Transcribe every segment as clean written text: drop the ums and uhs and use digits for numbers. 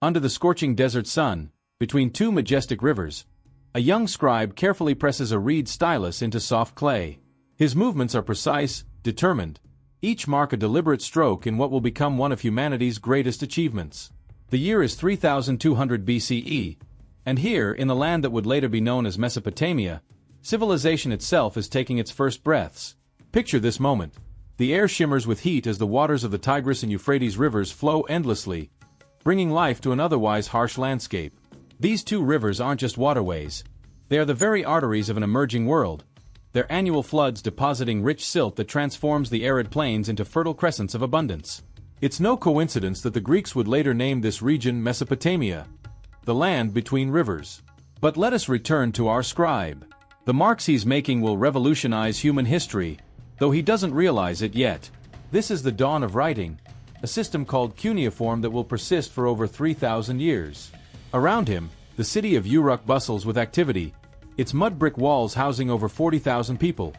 Under the scorching desert sun, between two majestic rivers, a young scribe carefully presses a reed stylus into soft clay. His movements are precise, determined, each mark a deliberate stroke in what will become one of humanity's greatest achievements. The year is 3200 BCE, and here, in the land that would later be known as Mesopotamia, civilization itself is taking its first breaths. Picture this moment. The air shimmers with heat as the waters of the Tigris and Euphrates rivers flow endlessly, bringing life to an otherwise harsh landscape. These two rivers aren't just waterways. They are the very arteries of an emerging world, their annual floods depositing rich silt that transforms the arid plains into fertile crescents of abundance. It's no coincidence that the Greeks would later name this region Mesopotamia, the land between rivers. But let us return to our scribe. The marks he's making will revolutionize human history, though he doesn't realize it yet. This is the dawn of writing, a system called cuneiform that will persist for over 3,000 years. Around him, the city of Uruk bustles with activity, its mud brick walls housing over 40,000 people,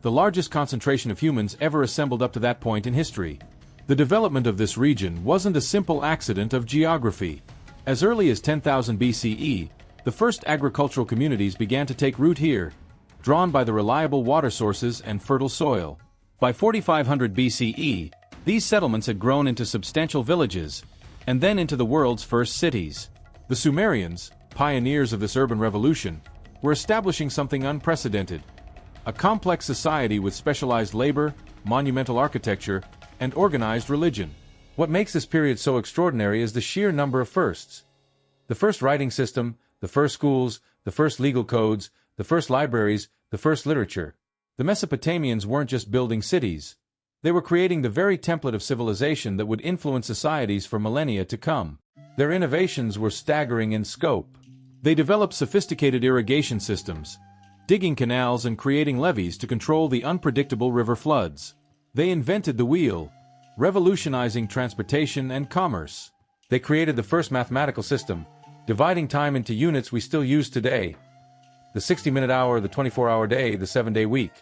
the largest concentration of humans ever assembled up to that point in history. The development of this region wasn't a simple accident of geography. As early as 10,000 BCE, the first agricultural communities began to take root here, drawn by the reliable water sources and fertile soil. By 4500 BCE, these settlements had grown into substantial villages, and then into the world's first cities. The Sumerians, pioneers of this urban revolution, were establishing something unprecedented: a complex society with specialized labor, monumental architecture, and organized religion. What makes this period so extraordinary is the sheer number of firsts. The first writing system, the first schools, the first legal codes, the first libraries, the first literature. The Mesopotamians weren't just building cities. They were creating the very template of civilization that would influence societies for millennia to come. Their innovations were staggering in scope. They developed sophisticated irrigation systems, digging canals and creating levees to control the unpredictable river floods. They invented the wheel, revolutionizing transportation and commerce. They created the first mathematical system, dividing time into units we still use today: the 60-minute hour, the 24-hour day, the 7-day week.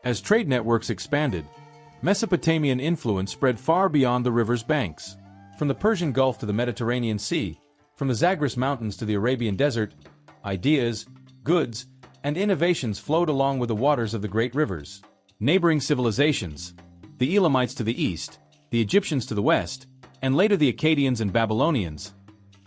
As trade networks expanded, Mesopotamian influence spread far beyond the river's banks. From the Persian Gulf to the Mediterranean Sea, from the Zagros Mountains to the Arabian Desert, ideas, goods, and innovations flowed along with the waters of the great rivers. Neighboring civilizations, the Elamites to the east, the Egyptians to the west, and later the Akkadians and Babylonians,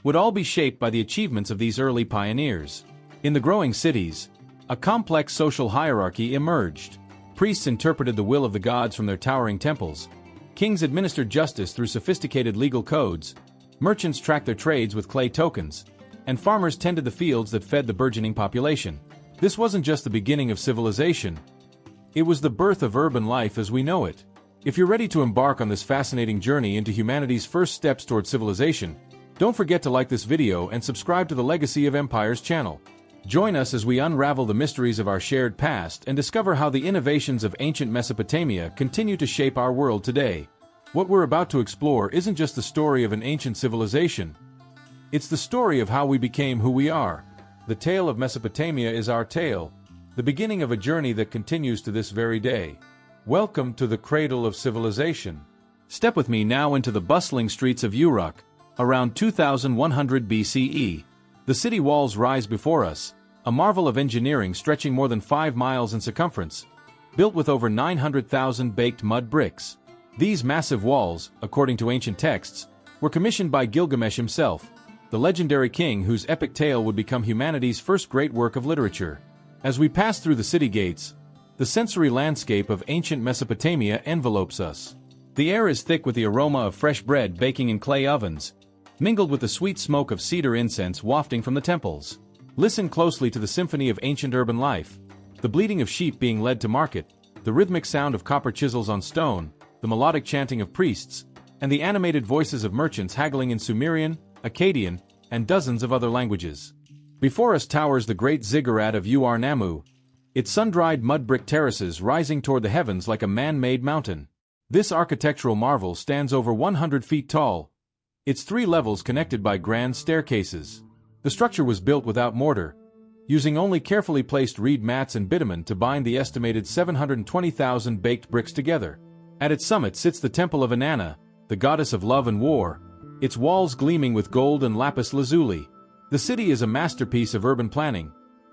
would all be shaped by the achievements of these early pioneers. In the growing cities, a complex social hierarchy emerged. Priests interpreted the will of the gods from their towering temples. Kings administered justice through sophisticated legal codes. Merchants tracked their trades with clay tokens, and farmers tended the fields that fed the burgeoning population. This wasn't just the beginning of civilization. It was the birth of urban life as we know it. If you're ready to embark on this fascinating journey into humanity's first steps toward civilization, don't forget to like this video and subscribe to the Legacy of Empires channel. Join us as we unravel the mysteries of our shared past and discover how the innovations of ancient Mesopotamia continue to shape our world today. What we're about to explore isn't just the story of an ancient civilization. It's the story of how we became who we are. The tale of Mesopotamia is our tale, the beginning of a journey that continues to this very day. Welcome to the cradle of civilization. Step with me now into the bustling streets of Uruk, around 2100 BCE. The city walls rise before us, a marvel of engineering stretching more than 5 miles in circumference, built with over 900,000 baked mud bricks. These massive walls, according to ancient texts, were commissioned by Gilgamesh himself, the legendary king whose epic tale would become humanity's first great work of literature. As we pass through the city gates, the sensory landscape of ancient Mesopotamia envelopes us. The air is thick with the aroma of fresh bread baking in clay ovens, mingled with the sweet smoke of cedar incense wafting from the temples. Listen closely to the symphony of ancient urban life, the bleating of sheep being led to market, the rhythmic sound of copper chisels on stone, the melodic chanting of priests, and the animated voices of merchants haggling in Sumerian, Akkadian, and dozens of other languages. Before us towers the great ziggurat of Ur-Nammu, its sun-dried mud brick terraces rising toward the heavens like a man-made mountain. This architectural marvel stands over 100 feet tall, its 3 levels connected by grand staircases. The structure was built without mortar, using only carefully placed reed mats and bitumen to bind the estimated 720,000 baked bricks together. At its summit sits the Temple of Inanna, the goddess of love and war, its walls gleaming with gold and lapis lazuli. The city is a masterpiece of urban planning,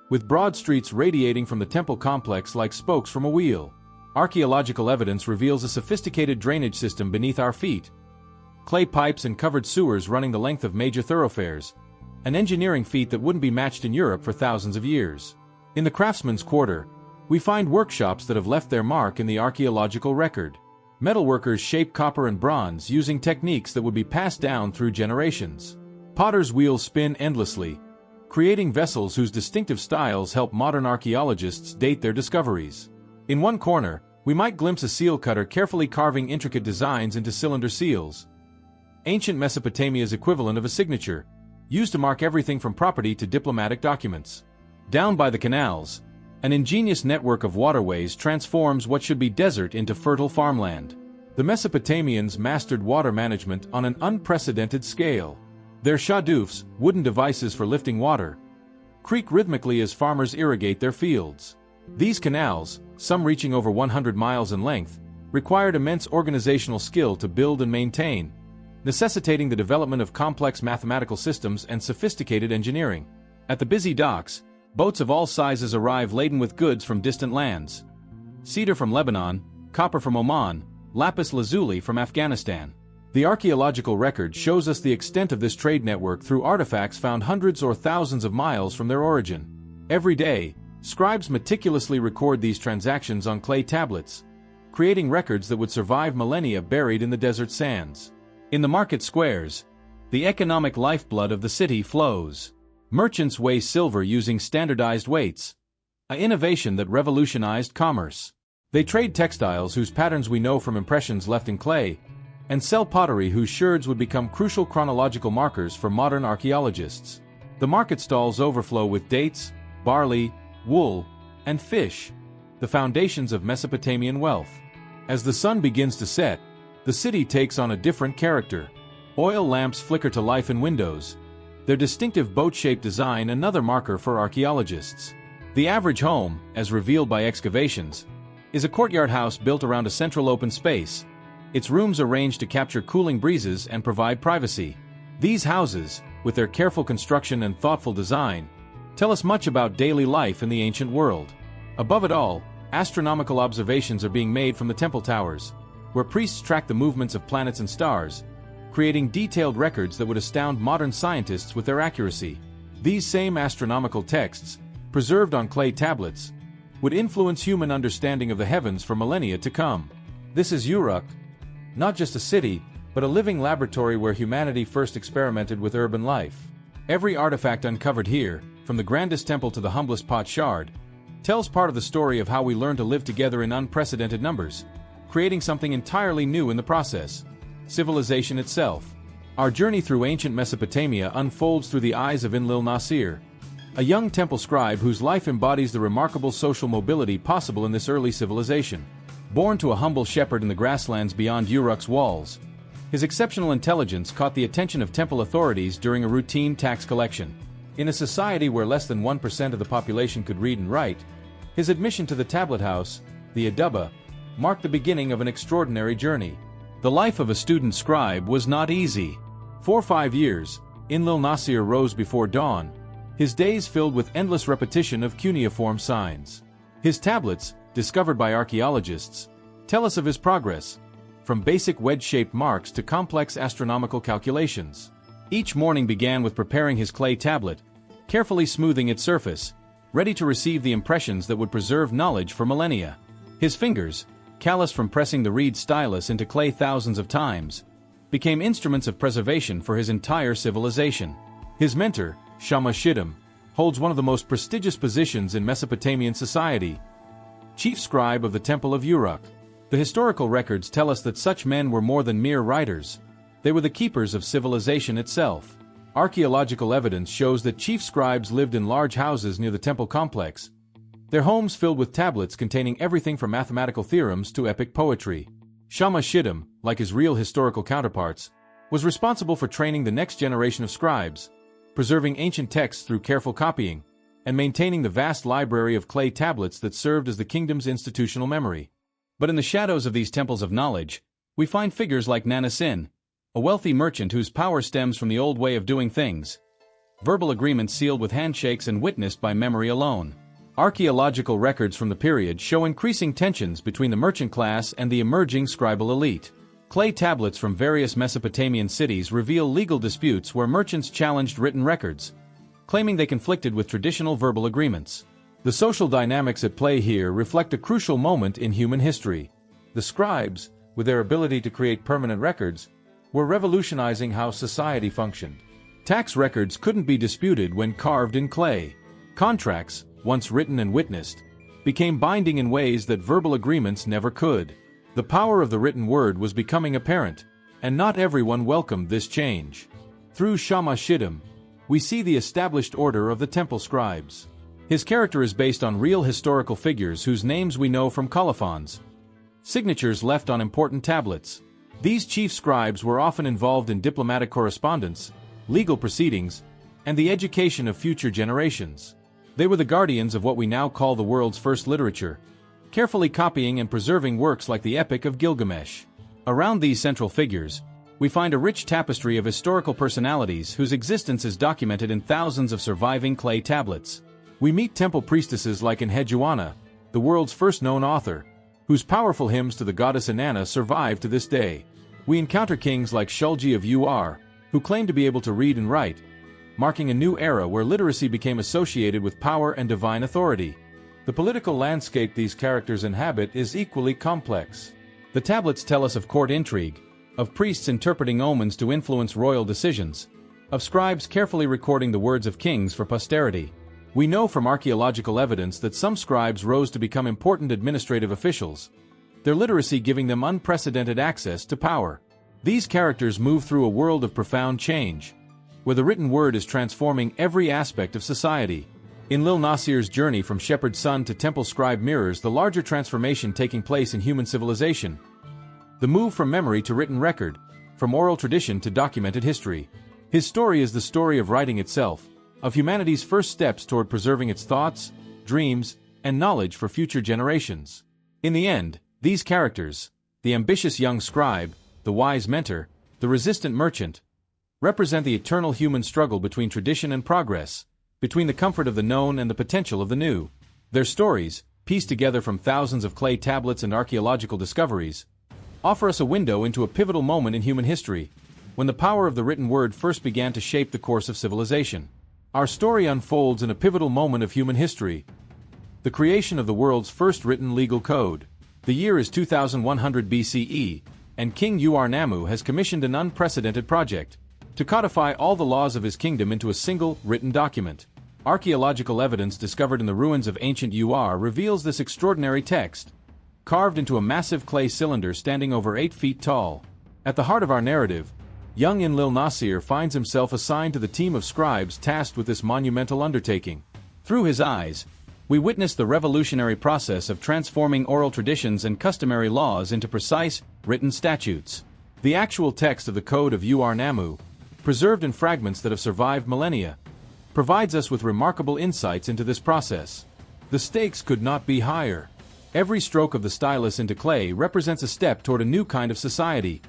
with broad streets radiating from the temple complex like spokes from a wheel. Archaeological evidence reveals a sophisticated drainage system beneath our feet. Clay pipes and covered sewers running the length of major thoroughfares, an engineering feat that wouldn't be matched in Europe for thousands of years. In the craftsman's quarter, we find workshops that have left their mark in the archaeological record. Metalworkers shape copper and bronze using techniques that would be passed down through generations. Potters' wheels spin endlessly, creating vessels whose distinctive styles help modern archaeologists date their discoveries. In one corner, we might glimpse a seal cutter carefully carving intricate designs into cylinder seals, ancient Mesopotamia's equivalent of a signature, used to mark everything from property to diplomatic documents. Down by the canals, an ingenious network of waterways transforms what should be desert into fertile farmland. The Mesopotamians mastered water management on an unprecedented scale. Their shadufs, wooden devices for lifting water, creak rhythmically as farmers irrigate their fields. These canals, some reaching over 100 miles in length, required immense organizational skill to build and maintain, necessitating the development of complex mathematical systems and sophisticated engineering. At the busy docks, boats of all sizes arrive laden with goods from distant lands. Cedar from Lebanon, copper from Oman, lapis lazuli from Afghanistan. The archaeological record shows us the extent of this trade network through artifacts found hundreds or thousands of miles from their origin. Every day, scribes meticulously record these transactions on clay tablets, creating records that would survive millennia buried in the desert sands. In the market squares, the economic lifeblood of the city flows. Merchants weigh silver using standardized weights, an innovation that revolutionized commerce. They trade textiles whose patterns we know from impressions left in clay, and sell pottery whose sherds would become crucial chronological markers for modern archaeologists. The market stalls overflow with dates, barley, wool, and fish, the foundations of Mesopotamian wealth. As the sun begins to set, the city takes on a different character. Oil lamps flicker to life in windows, their distinctive boat-shaped design another marker for archaeologists. The average home, as revealed by excavations, is a courtyard house built around a central open space, its rooms arranged to capture cooling breezes and provide privacy. These houses, with their careful construction and thoughtful design, tell us much about daily life in the ancient world. Above it all, astronomical observations are being made from the temple towers, where priests track the movements of planets and stars, creating detailed records that would astound modern scientists with their accuracy. These same astronomical texts, preserved on clay tablets, would influence human understanding of the heavens for millennia to come. This is Uruk, not just a city, but a living laboratory where humanity first experimented with urban life. Every artifact uncovered here, from the grandest temple to the humblest pot shard, tells part of the story of how we learn to live together in unprecedented numbers, creating something entirely new in the process: civilization itself. Our journey through ancient Mesopotamia unfolds through the eyes of Enlil Nasir, a young temple scribe whose life embodies the remarkable social mobility possible in this early civilization. Born to a humble shepherd in the grasslands beyond Uruk's walls, his exceptional intelligence caught the attention of temple authorities during a routine tax collection. In a society where less than 1% of the population could read and write, his admission to the tablet house, the Adaba, marked the beginning of an extraordinary journey. The life of a student scribe was not easy. For 5 years, Enlil Nasir rose before dawn, his days filled with endless repetition of cuneiform signs. His tablets, discovered by archaeologists, tell us of his progress, from basic wedge-shaped marks to complex astronomical calculations. Each morning began with preparing his clay tablet, carefully smoothing its surface, ready to receive the impressions that would preserve knowledge for millennia. His fingers, callous from pressing the reed stylus into clay thousands of times, became instruments of preservation for his entire civilization. His mentor, Shama Shittim, holds one of the most prestigious positions in Mesopotamian society, chief scribe of the Temple of Uruk. The historical records tell us that such men were more than mere writers. They were the keepers of civilization itself. Archaeological evidence shows that chief scribes lived in large houses near the temple complex, their homes filled with tablets containing everything from mathematical theorems to epic poetry. Shama Shittim, like his real historical counterparts, was responsible for training the next generation of scribes, preserving ancient texts through careful copying, and maintaining the vast library of clay tablets that served as the kingdom's institutional memory. But in the shadows of these temples of knowledge, we find figures like Nana Sin, a wealthy merchant whose power stems from the old way of doing things. Verbal agreements sealed with handshakes and witnessed by memory alone. Archaeological records from the period show increasing tensions between the merchant class and the emerging scribal elite. Clay tablets from various Mesopotamian cities reveal legal disputes where merchants challenged written records, claiming they conflicted with traditional verbal agreements. The social dynamics at play here reflect a crucial moment in human history. The scribes, with their ability to create permanent records, were revolutionizing how society functioned. Tax records couldn't be disputed when carved in clay. Contracts, once written and witnessed, became binding in ways that verbal agreements never could. The power of the written word was becoming apparent, and not everyone welcomed this change. Through Shama Shittim, we see the established order of the temple scribes. His character is based on real historical figures whose names we know from colophons, signatures left on important tablets. These chief scribes were often involved in diplomatic correspondence, legal proceedings, and the education of future generations. They were the guardians of what we now call the world's first literature, carefully copying and preserving works like the Epic of Gilgamesh. Around these central figures, we find a rich tapestry of historical personalities whose existence is documented in thousands of surviving clay tablets. We meet temple priestesses like Enheduanna, the world's first known author, whose powerful hymns to the goddess Inanna survive to this day. We encounter kings like Shulgi of Ur, who claimed to be able to read and write, marking a new era where literacy became associated with power and divine authority. The political landscape these characters inhabit is equally complex. The tablets tell us of court intrigue, of priests interpreting omens to influence royal decisions, of scribes carefully recording the words of kings for posterity. We know from archaeological evidence that some scribes rose to become important administrative officials, their literacy giving them unprecedented access to power. These characters move through a world of profound change, where the written word is transforming every aspect of society. In Lil Nasir's journey from shepherd son to temple scribe mirrors the larger transformation taking place in human civilization. The move from memory to written record, from oral tradition to documented history. His story is the story of writing itself, of humanity's first steps toward preserving its thoughts, dreams, and knowledge for future generations. In the end, these characters, the ambitious young scribe, the wise mentor, the resistant merchant, represent the eternal human struggle between tradition and progress, between the comfort of the known and the potential of the new. Their stories, pieced together from thousands of clay tablets and archaeological discoveries, offer us a window into a pivotal moment in human history, when the power of the written word first began to shape the course of civilization. Our story unfolds in a pivotal moment of human history, the creation of the world's first written legal code. The year is 2100 BCE, and King Ur-Nammu has commissioned an unprecedented project to codify all the laws of his kingdom into a single, written document. Archaeological evidence discovered in the ruins of ancient Ur reveals this extraordinary text, carved into a massive clay cylinder standing over 8 feet tall. At the heart of our narrative, young Enlil Nasir finds himself assigned to the team of scribes tasked with this monumental undertaking. Through his eyes, we witness the revolutionary process of transforming oral traditions and customary laws into precise, written statutes. The actual text of the Code of Ur-Nammu, preserved in fragments that have survived millennia, provides us with remarkable insights into this process. The stakes could not be higher. Every stroke of the stylus into clay represents a step toward a new kind of society,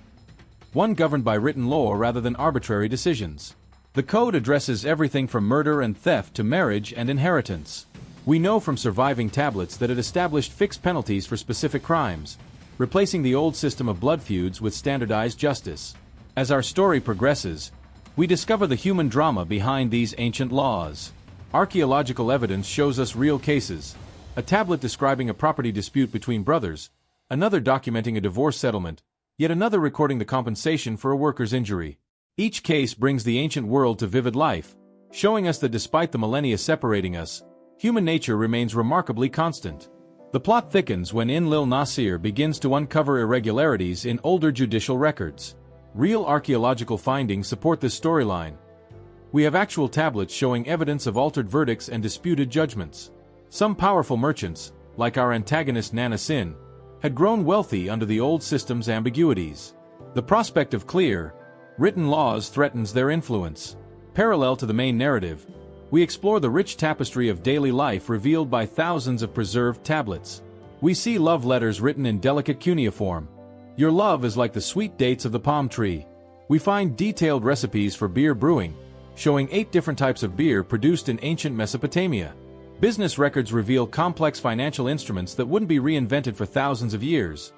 one governed by written law rather than arbitrary decisions. The code addresses everything from murder and theft to marriage and inheritance. We know from surviving tablets that it established fixed penalties for specific crimes, replacing the old system of blood feuds with standardized justice. As our story progresses, we discover the human drama behind these ancient laws. Archaeological evidence shows us real cases, a tablet describing a property dispute between brothers, another documenting a divorce settlement, yet another recording the compensation for a worker's injury. Each case brings the ancient world to vivid life, showing us that despite the millennia separating us, human nature remains remarkably constant. The plot thickens when Enlil Nasir begins to uncover irregularities in older judicial records. Real archaeological findings support this storyline. We have actual tablets showing evidence of altered verdicts and disputed judgments. Some powerful merchants, like our antagonist Nana Sin, had grown wealthy under the old system's ambiguities. The prospect of clear, written laws threatens their influence. Parallel to the main narrative, we explore the rich tapestry of daily life revealed by thousands of preserved tablets. We see love letters written in delicate cuneiform. Your love is like the sweet dates of the palm tree. We find detailed recipes for beer brewing, showing 8 different types of beer produced in ancient Mesopotamia. Business records reveal complex financial instruments that wouldn't be reinvented for thousands of years.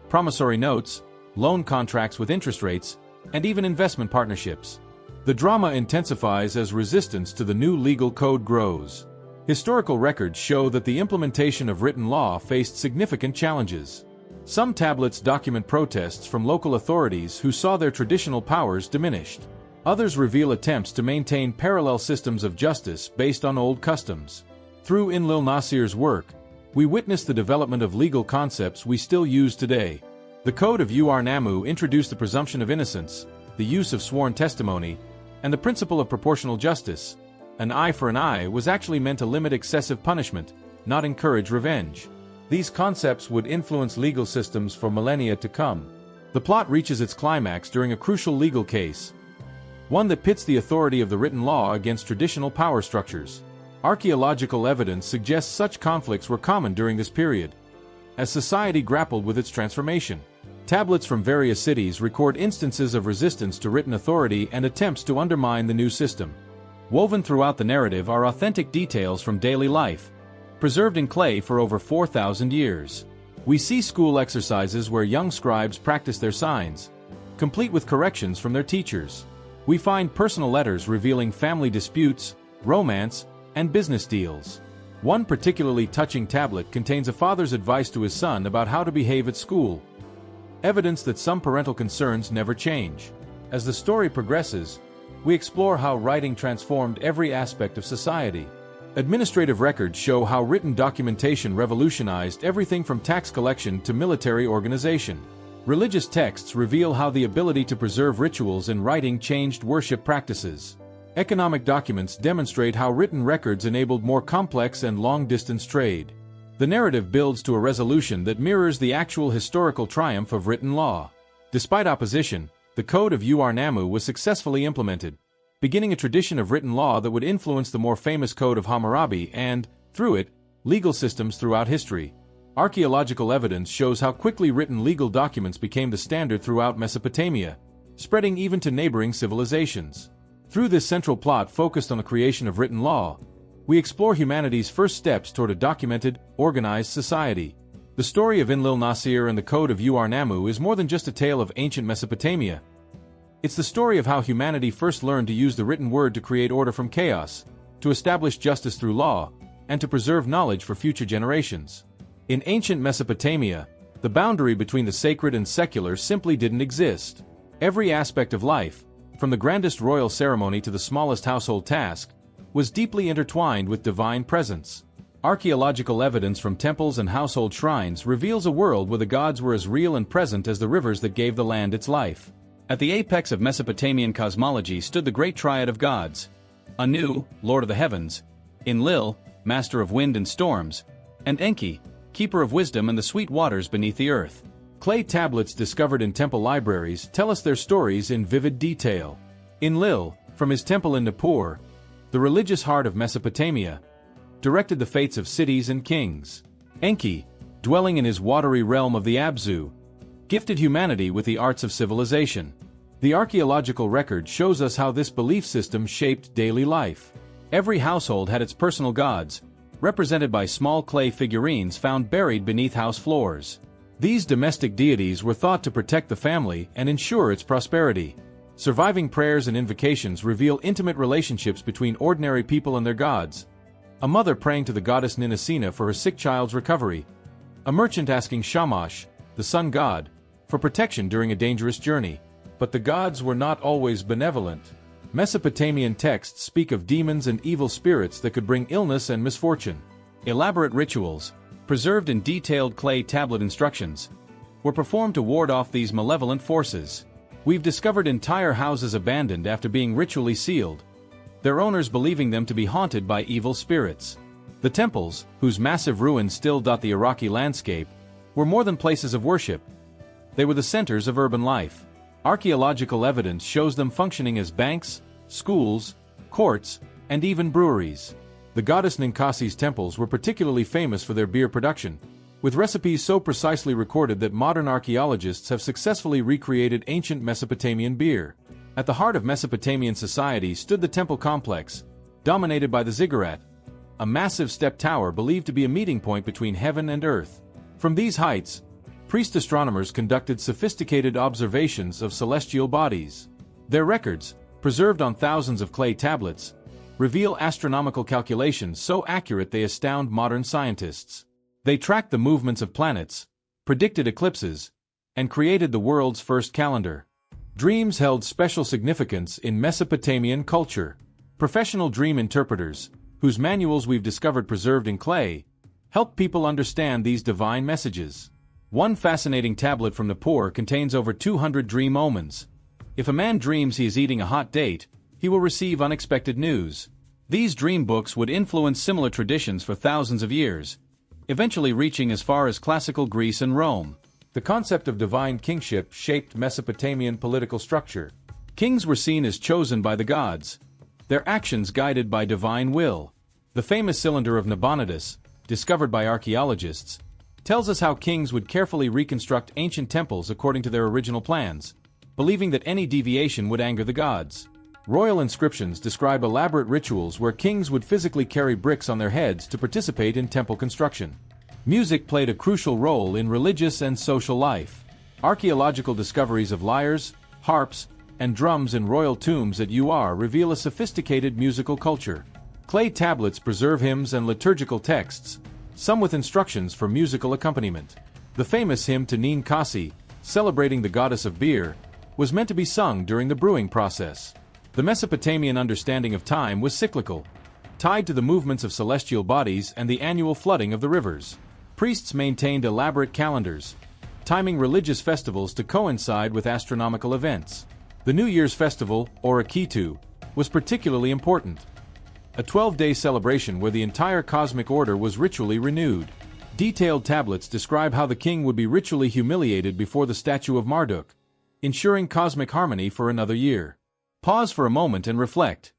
Promissory notes, loan contracts with interest rates, and even investment partnerships. The drama intensifies as resistance to the new legal code grows. Historical records show that the implementation of written law faced significant challenges. Some tablets document protests from local authorities who saw their traditional powers diminished. Others reveal attempts to maintain parallel systems of justice based on old customs. Through Enlil-Nasir's work, we witness the development of legal concepts we still use today. The Code of Uruk introduced the presumption of innocence, the use of sworn testimony, and the principle of proportional justice. An eye for an eye was actually meant to limit excessive punishment, not encourage revenge. These concepts would influence legal systems for millennia to come. The plot reaches its climax during a crucial legal case, one that pits the authority of the written law against traditional power structures. Archaeological evidence suggests such conflicts were common during this period, as society grappled with its transformation. Tablets from various cities record instances of resistance to written authority and attempts to undermine the new system. Woven throughout the narrative are authentic details from daily life, preserved in clay for over 4,000 years. We see school exercises where young scribes practice their signs, complete with corrections from their teachers. We find personal letters revealing family disputes, romance, and business deals. One particularly touching tablet contains a father's advice to his son about how to behave at school, evidence that some parental concerns never change. As the story progresses, we explore how writing transformed every aspect of society. Administrative records show how written documentation revolutionized everything from tax collection to military organization. Religious texts reveal how the ability to preserve rituals in writing changed worship practices. Economic documents demonstrate how written records enabled more complex and long-distance trade. The narrative builds to a resolution that mirrors the actual historical triumph of written law. Despite opposition, the Code of Uruk was successfully implemented, beginning a tradition of written law that would influence the more famous Code of Hammurabi and, through it, legal systems throughout history. Archaeological evidence shows how quickly written legal documents became the standard throughout Mesopotamia, spreading even to neighboring civilizations. Through this central plot focused on the creation of written law, we explore humanity's first steps toward a documented, organized society. The story of Enlil-Nasir and the Code of Uruk is more than just a tale of ancient Mesopotamia. It's the story of how humanity first learned to use the written word to create order from chaos, to establish justice through law, and to preserve knowledge for future generations. In ancient Mesopotamia, the boundary between the sacred and secular simply didn't exist. Every aspect of life, from the grandest royal ceremony to the smallest household task, was deeply intertwined with divine presence. Archaeological evidence from temples and household shrines reveals a world where the gods were as real and present as the rivers that gave the land its life. At the apex of Mesopotamian cosmology stood the great triad of gods: Anu, Lord of the Heavens; Enlil, Master of Wind and Storms; and Enki, Keeper of Wisdom and the sweet waters beneath the earth. Clay tablets discovered in temple libraries tell us their stories in vivid detail. Enlil, from his temple in Nippur, the religious heart of Mesopotamia, directed the fates of cities and kings. Enki, dwelling in his watery realm of the Abzu, gifted humanity with the arts of civilization. The archaeological record shows us how this belief system shaped daily life. Every household had its personal gods, represented by small clay figurines found buried beneath house floors. These domestic deities were thought to protect the family and ensure its prosperity. Surviving prayers and invocations reveal intimate relationships between ordinary people and their gods. A mother praying to the goddess Ninasina for her sick child's recovery. A merchant asking Shamash, the sun god, for protection during a dangerous journey. But the gods were not always benevolent. Mesopotamian texts speak of demons and evil spirits that could bring illness and misfortune. Elaborate rituals, preserved in detailed clay tablet instructions, were performed to ward off these malevolent forces. We've discovered entire houses abandoned after being ritually sealed, their owners believing them to be haunted by evil spirits. The temples, whose massive ruins still dot the Iraqi landscape, were more than places of worship. They were the centers of urban life. Archaeological evidence shows them functioning as banks, schools, courts, and even breweries. The goddess Ninkasi's temples were particularly famous for their beer production, with recipes so precisely recorded that modern archaeologists have successfully recreated ancient Mesopotamian beer. At the heart of Mesopotamian society stood the temple complex, dominated by the ziggurat, a massive step tower believed to be a meeting point between heaven and earth. From these heights, priest astronomers conducted sophisticated observations of celestial bodies. Their records, preserved on thousands of clay tablets, reveal astronomical calculations so accurate they astound modern scientists. They tracked the movements of planets, predicted eclipses, and created the world's first calendar. Dreams held special significance in Mesopotamian culture. Professional dream interpreters, whose manuals we've discovered preserved in clay, help people understand these divine messages. One fascinating tablet from Nippur contains over 200 dream omens. If a man dreams he is eating a hot date, he will receive unexpected news. These dream books would influence similar traditions for thousands of years, eventually reaching as far as classical Greece and Rome. The concept of divine kingship shaped Mesopotamian political structure. Kings were seen as chosen by the gods, their actions guided by divine will. The famous cylinder of Nabonidus, discovered by archaeologists, tells us how kings would carefully reconstruct ancient temples according to their original plans, believing that any deviation would anger the gods. Royal inscriptions describe elaborate rituals where kings would physically carry bricks on their heads to participate in temple construction. Music played a crucial role in religious and social life. Archaeological discoveries of lyres, harps, and drums in royal tombs at Ur reveal a sophisticated musical culture. Clay tablets preserve hymns and liturgical texts, some with instructions for musical accompaniment. The famous hymn to Nin Kasi, celebrating the goddess of beer, was meant to be sung during the brewing process. The Mesopotamian understanding of time was cyclical, tied to the movements of celestial bodies and the annual flooding of the rivers. Priests maintained elaborate calendars, timing religious festivals to coincide with astronomical events. The New Year's festival, or Akitu, was particularly important, a 12-day celebration where the entire cosmic order was ritually renewed. Detailed tablets describe how the king would be ritually humiliated before the statue of Marduk, ensuring cosmic harmony for another year. Pause for a moment and reflect.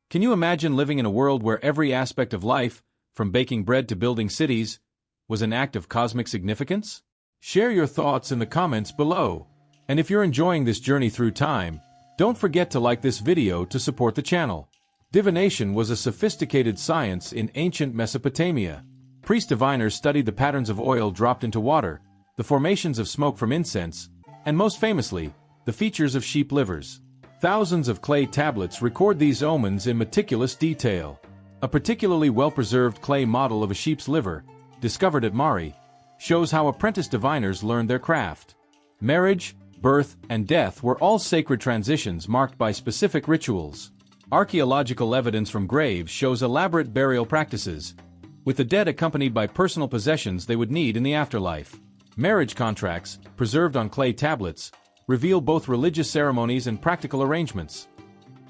Can you imagine living in a world where every aspect of life, from baking bread to building cities, was an act of cosmic significance? Share your thoughts in the comments below. And if you're enjoying this journey through time, don't forget to like this video to support the channel. Divination was a sophisticated science in ancient Mesopotamia. Priest diviners studied the patterns of oil dropped into water, the formations of smoke from incense, and most famously, the features of sheep livers. Thousands of clay tablets record these omens in meticulous detail. A particularly well-preserved clay model of a sheep's liver, discovered at Mari, shows how apprentice diviners learned their craft. Marriage, birth, and death were all sacred transitions marked by specific rituals. Archaeological evidence from graves shows elaborate burial practices, with the dead accompanied by personal possessions they would need in the afterlife. Marriage contracts, preserved on clay tablets, reveal both religious ceremonies and practical arrangements.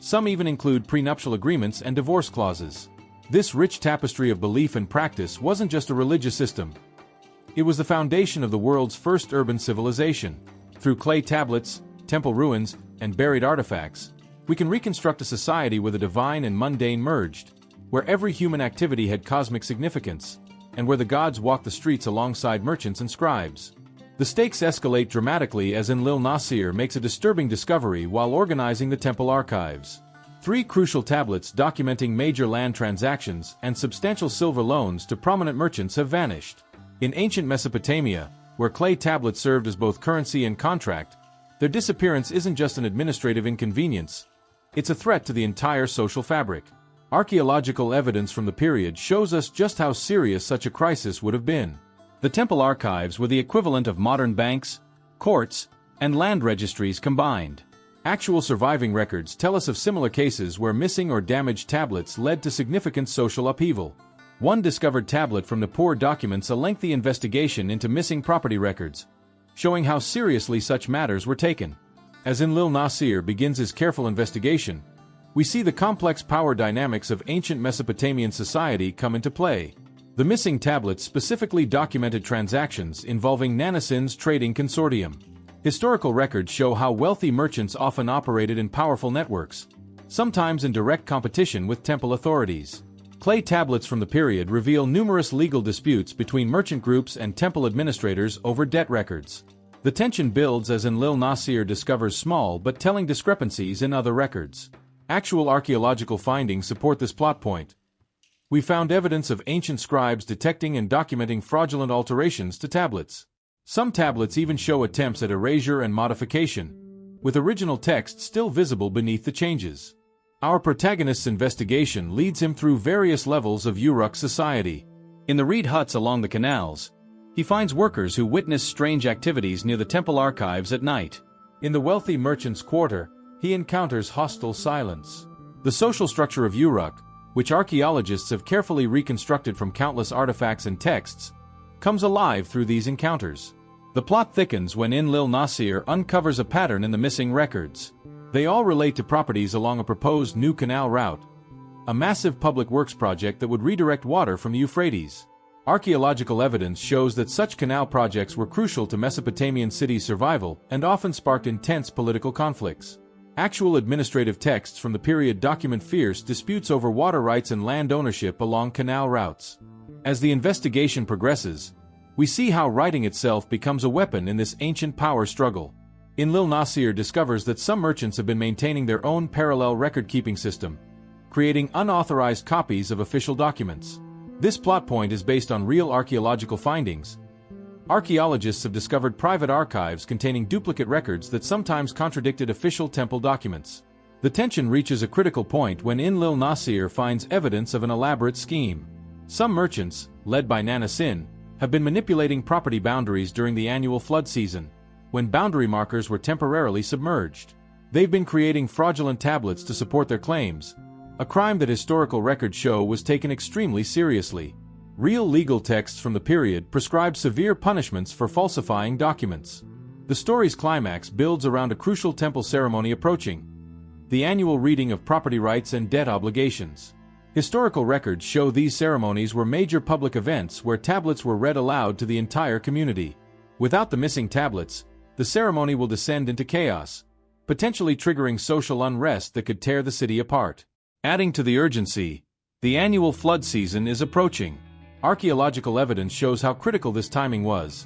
Some even include prenuptial agreements and divorce clauses. This rich tapestry of belief and practice wasn't just a religious system. It was the foundation of the world's first urban civilization. Through clay tablets, temple ruins, and buried artifacts, we can reconstruct a society where the divine and mundane merged, where every human activity had cosmic significance, and where the gods walked the streets alongside merchants and scribes. The stakes escalate dramatically as Enlil Nasir makes a disturbing discovery while organizing the temple archives. 3 crucial tablets documenting major land transactions and substantial silver loans to prominent merchants have vanished. In ancient Mesopotamia, where clay tablets served as both currency and contract, their disappearance isn't just an administrative inconvenience, it's a threat to the entire social fabric. Archaeological evidence from the period shows us just how serious such a crisis would have been. The temple archives were the equivalent of modern banks, courts, and land registries combined. Actual surviving records tell us of similar cases where missing or damaged tablets led to significant social upheaval. One discovered tablet from Nippur documents a lengthy investigation into missing property records, showing how seriously such matters were taken. As Enlil Nasir begins his careful investigation, we see the complex power dynamics of ancient Mesopotamian society come into play. The missing tablets specifically documented transactions involving Nanasin's trading consortium. Historical records show how wealthy merchants often operated in powerful networks, sometimes in direct competition with temple authorities. Clay tablets from the period reveal numerous legal disputes between merchant groups and temple administrators over debt records. The tension builds as Enlil Nasir discovers small but telling discrepancies in other records. Actual archaeological findings support this plot point. We found evidence of ancient scribes detecting and documenting fraudulent alterations to tablets. Some tablets even show attempts at erasure and modification, with original text still visible beneath the changes. Our protagonist's investigation leads him through various levels of Uruk society. In the reed huts along the canals, he finds workers who witness strange activities near the temple archives at night. In the wealthy merchant's quarter, he encounters hostile silence. The social structure of Uruk, which archaeologists have carefully reconstructed from countless artifacts and texts, comes alive through these encounters. The plot thickens when Enlil Nasir uncovers a pattern in the missing records. They all relate to properties along a proposed new canal route, a massive public works project that would redirect water from the Euphrates. Archaeological evidence shows that such canal projects were crucial to Mesopotamian cities' survival and often sparked intense political conflicts. Actual administrative texts from the period document fierce disputes over water rights and land ownership along canal routes. As the investigation progresses, we see how writing itself becomes a weapon in this ancient power struggle. Enlil Nasir discovers that some merchants have been maintaining their own parallel record-keeping system, creating unauthorized copies of official documents. This plot point is based on real archaeological findings. Archaeologists have discovered private archives containing duplicate records that sometimes contradicted official temple documents. The tension reaches a critical point when Enlil Nasir finds evidence of an elaborate scheme. Some merchants, led by Nana Sin, have been manipulating property boundaries during the annual flood season, when boundary markers were temporarily submerged. They've been creating fraudulent tablets to support their claims, a crime that historical records show was taken extremely seriously. Real legal texts from the period prescribe severe punishments for falsifying documents. The story's climax builds around a crucial temple ceremony approaching: the annual reading of property rights and debt obligations. Historical records show these ceremonies were major public events where tablets were read aloud to the entire community. Without the missing tablets, the ceremony will descend into chaos, potentially triggering social unrest that could tear the city apart. Adding to the urgency, the annual flood season is approaching. Archaeological evidence shows how critical this timing was.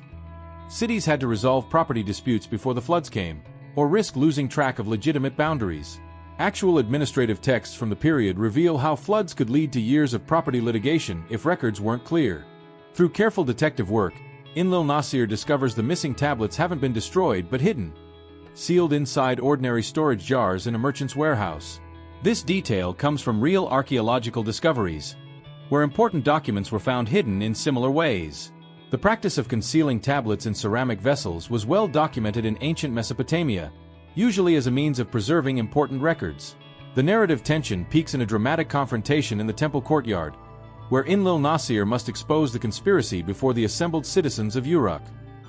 Cities had to resolve property disputes before the floods came, or risk losing track of legitimate boundaries. Actual administrative texts from the period reveal how floods could lead to years of property litigation if records weren't clear. Through careful detective work, Enlil Nasir discovers the missing tablets haven't been destroyed but hidden, sealed inside ordinary storage jars in a merchant's warehouse. This detail comes from real archaeological discoveries, where important documents were found hidden in similar ways. The practice of concealing tablets in ceramic vessels was well documented in ancient Mesopotamia, usually as a means of preserving important records. The narrative tension peaks in a dramatic confrontation in the temple courtyard, where Enlil Nasir must expose the conspiracy before the assembled citizens of Uruk.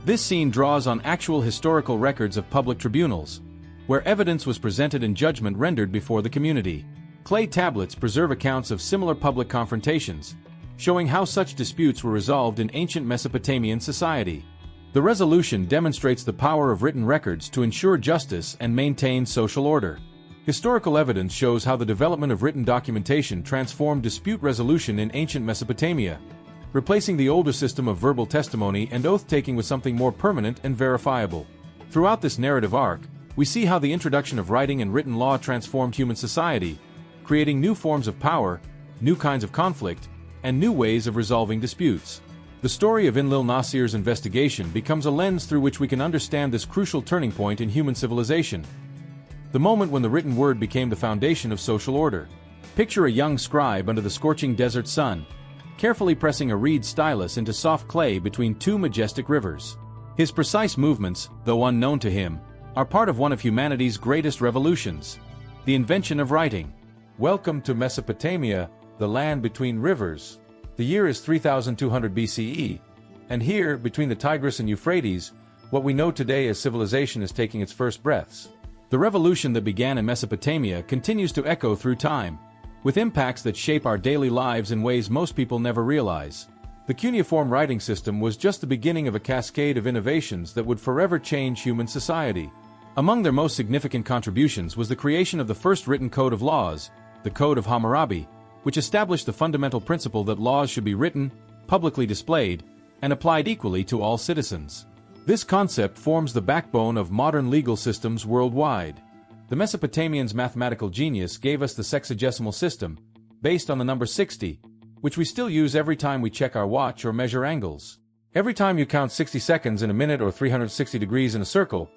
This scene draws on actual historical records of public tribunals, where evidence was presented and judgment rendered before the community. Clay tablets preserve accounts of similar public confrontations, showing how such disputes were resolved in ancient Mesopotamian society. The resolution demonstrates the power of written records to ensure justice and maintain social order. Historical evidence shows how the development of written documentation transformed dispute resolution in ancient Mesopotamia, replacing the older system of verbal testimony and oath-taking with something more permanent and verifiable. Throughout this narrative arc, we see how the introduction of writing and written law transformed human society, creating new forms of power, new kinds of conflict, and new ways of resolving disputes. The story of Enlil Nasir's investigation becomes a lens through which we can understand this crucial turning point in human civilization, the moment when the written word became the foundation of social order. Picture a young scribe under the scorching desert sun, carefully pressing a reed stylus into soft clay between two majestic rivers. His precise movements, though unknown to him, are part of one of humanity's greatest revolutions, the invention of writing. Welcome to Mesopotamia, the land between rivers. The year is 3200 BCE, and here, between the Tigris and Euphrates, what we know today as civilization is taking its first breaths. The revolution that began in Mesopotamia continues to echo through time, with impacts that shape our daily lives in ways most people never realize. The cuneiform writing system was just the beginning of a cascade of innovations that would forever change human society. Among their most significant contributions was the creation of the first written code of laws, the Code of Hammurabi, which established the fundamental principle that laws should be written, publicly displayed, and applied equally to all citizens. This concept forms the backbone of modern legal systems worldwide. The Mesopotamians' mathematical genius gave us the sexagesimal system, based on the number 60, which we still use every time we check our watch or measure angles. Every time you count 60 seconds in a minute or 360 degrees in a circle,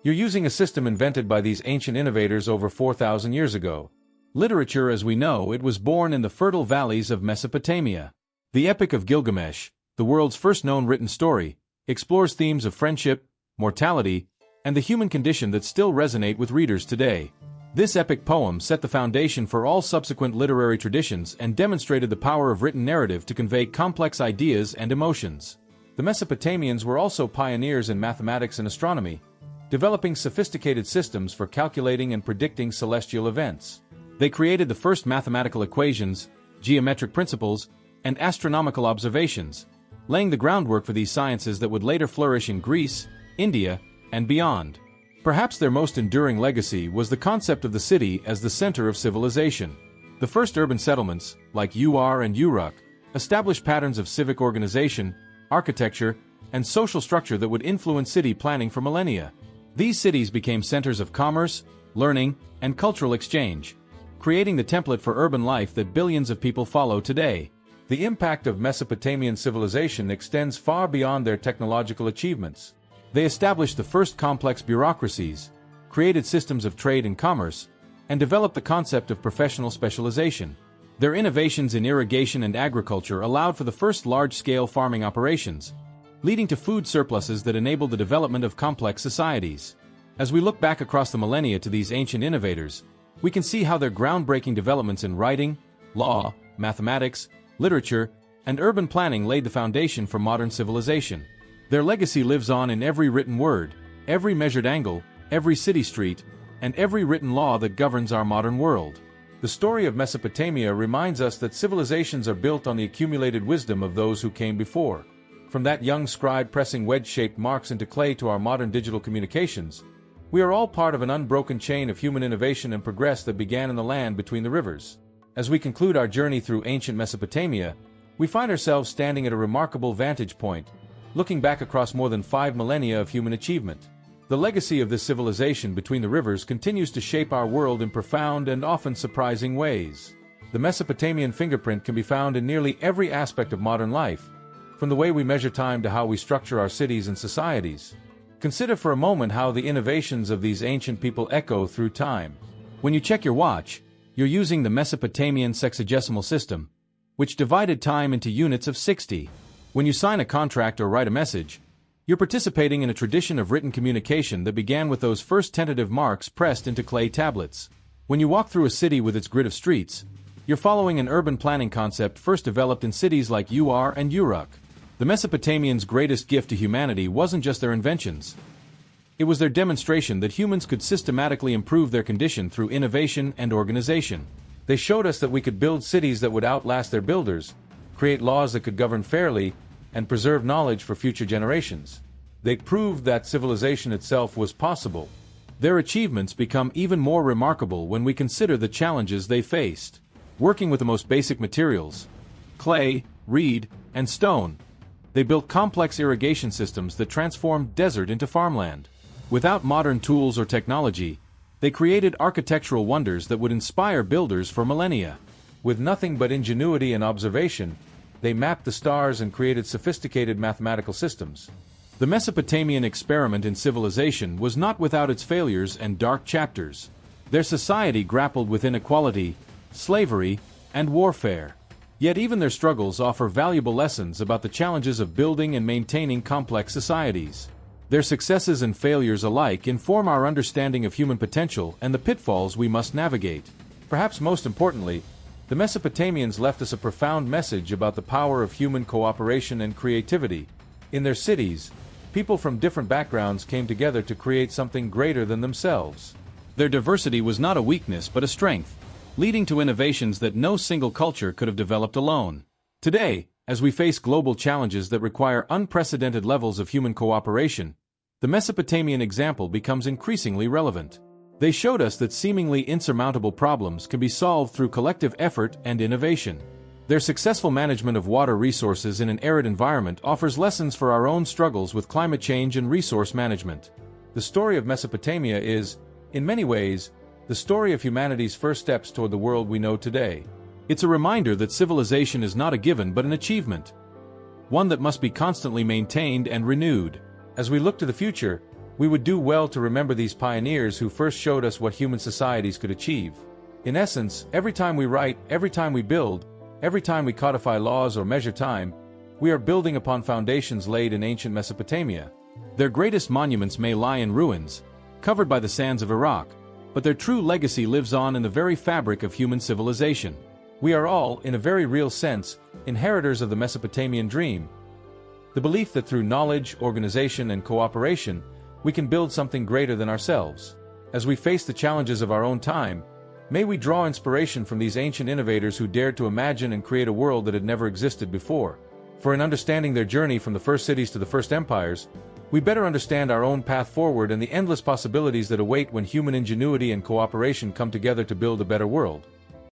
you're using a system invented by these ancient innovators over 4,000 years ago. Literature as we know it was born in the fertile valleys of Mesopotamia. The Epic of Gilgamesh, the world's first known written story, explores themes of friendship, mortality, and the human condition that still resonate with readers today. This epic poem set the foundation for all subsequent literary traditions and demonstrated the power of written narrative to convey complex ideas and emotions. The Mesopotamians were also pioneers in mathematics and astronomy, developing sophisticated systems for calculating and predicting celestial events. They created the first mathematical equations, geometric principles, and astronomical observations, laying the groundwork for these sciences that would later flourish in Greece, India, and beyond. Perhaps their most enduring legacy was the concept of the city as the center of civilization. The first urban settlements, like Ur and Uruk, established patterns of civic organization, architecture, and social structure that would influence city planning for millennia. These cities became centers of commerce, learning, and cultural exchange, creating the template for urban life that billions of people follow today. The impact of Mesopotamian civilization extends far beyond their technological achievements. They established the first complex bureaucracies, created systems of trade and commerce, and developed the concept of professional specialization. Their innovations in irrigation and agriculture allowed for the first large-scale farming operations, leading to food surpluses that enabled the development of complex societies. As we look back across the millennia to these ancient innovators, we can see how their groundbreaking developments in writing, law, mathematics, literature, and urban planning laid the foundation for modern civilization. Their legacy lives on in every written word, every measured angle, every city street, and every written law that governs our modern world. The story of Mesopotamia reminds us that civilizations are built on the accumulated wisdom of those who came before. From that young scribe pressing wedge-shaped marks into clay to our modern digital communications, we are all part of an unbroken chain of human innovation and progress that began in the land between the rivers. As we conclude our journey through ancient Mesopotamia, we find ourselves standing at a remarkable vantage point, looking back across more than 5 millennia of human achievement. The legacy of this civilization between the rivers continues to shape our world in profound and often surprising ways. The Mesopotamian fingerprint can be found in nearly every aspect of modern life, from the way we measure time to how we structure our cities and societies. Consider for a moment how the innovations of these ancient people echo through time. When you check your watch, you're using the Mesopotamian sexagesimal system, which divided time into units of 60. When you sign a contract or write a message, you're participating in a tradition of written communication that began with those first tentative marks pressed into clay tablets. When you walk through a city with its grid of streets, you're following an urban planning concept first developed in cities like Ur and Uruk. The Mesopotamians' greatest gift to humanity wasn't just their inventions. It was their demonstration that humans could systematically improve their condition through innovation and organization. They showed us that we could build cities that would outlast their builders, create laws that could govern fairly, and preserve knowledge for future generations. They proved that civilization itself was possible. Their achievements become even more remarkable when we consider the challenges they faced. Working with the most basic materials, clay, reed, and stone, they built complex irrigation systems that transformed desert into farmland. Without modern tools or technology, they created architectural wonders that would inspire builders for millennia. With nothing but ingenuity and observation, they mapped the stars and created sophisticated mathematical systems. The Mesopotamian experiment in civilization was not without its failures and dark chapters. Their society grappled with inequality, slavery, and warfare. Yet even their struggles offer valuable lessons about the challenges of building and maintaining complex societies. Their successes and failures alike inform our understanding of human potential and the pitfalls we must navigate. Perhaps most importantly, the Mesopotamians left us a profound message about the power of human cooperation and creativity. In their cities, people from different backgrounds came together to create something greater than themselves. Their diversity was not a weakness but a strength, leading to innovations that no single culture could have developed alone. Today, as we face global challenges that require unprecedented levels of human cooperation, the Mesopotamian example becomes increasingly relevant. They showed us that seemingly insurmountable problems can be solved through collective effort and innovation. Their successful management of water resources in an arid environment offers lessons for our own struggles with climate change and resource management. The story of Mesopotamia is, in many ways, the story of humanity's first steps toward the world we know today. It's a reminder that civilization is not a given but an achievement, one that must be constantly maintained and renewed. As we look to the future, we would do well to remember these pioneers who first showed us what human societies could achieve. In essence, every time we write, every time we build, every time we codify laws or measure time, we are building upon foundations laid in ancient Mesopotamia. Their greatest monuments may lie in ruins, covered by the sands of Iraq, but their true legacy lives on in the very fabric of human civilization. We are all, in a very real sense, inheritors of the Mesopotamian dream, the belief that through knowledge, organization, and cooperation, we can build something greater than ourselves. As we face the challenges of our own time, may we draw inspiration from these ancient innovators who dared to imagine and create a world that had never existed before. For in understanding their journey from the first cities to the first empires, we better understand our own path forward and the endless possibilities that await when human ingenuity and cooperation come together to build a better world.